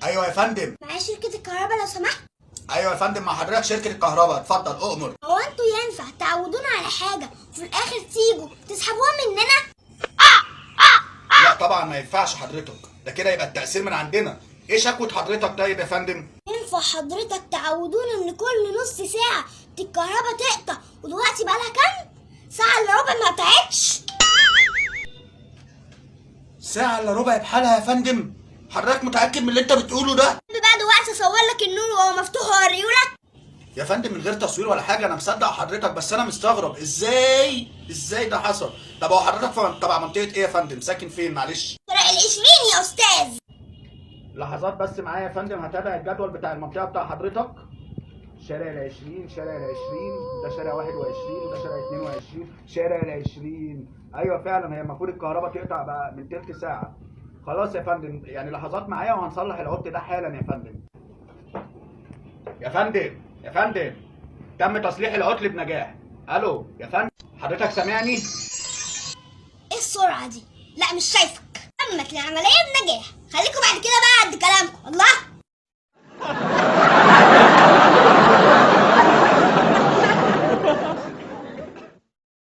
ايوه يا فندم. معايا شركة الكهرباء لو سمحت. ايوه يا فندم، مع حضرتك شركة الكهرباء، اتفضل اؤمر. هو انتوا ينفع تعودونا على حاجة وفي الآخر تيجوا تسحبوها مننا؟ لا طبعا ما ينفعش حضرتك، ده كده يبقى التأثير من عندنا. ايه شكوى حضرتك طيب يا فندم؟ ينفع حضرتك تعودونا ان كل نص ساعة الكهرباء تقطع، ودلوقتي بقالها كام؟ ساعة الا ربع ما قطعتش. ساعة الا ربع بحالها يا فندم؟ حضرتك متأكد من اللي انت بتقوله ده؟ بعد وقت اصور لك النور وهو مفتوح واوريهولك. يا فندم من غير تصوير ولا حاجة، انا مصدق حضرتك، بس انا مستغرب ازاي ده حصل؟ طب هو حضرتك تبع منطقة ايه يا فندم؟ ساكن فين معلش؟ طريق ال20 يا استاذ. لحظات بس معايا يا فندم، هتابع الجدول بتاع المنطقة بتاع حضرتك. شارع ال20، شارع ال20، ده شارع 21 وده شارع 22، شارع ال20. ايوه فعلا هي المفروض الكهرباء تقطع بقى من تلت ساعة. خلاص يا فندم، يعني لحظات معايا وهنصلح العطل ده حالا يا فندم. يا فندم تم تصليح العطل بنجاح. الو يا فندم، حضرتك سامعني؟ ايه السرعة دي؟ لا مش شايفك. تمت العملية بنجاح. خليكم بعد كده بقى قد كلامكم. الله.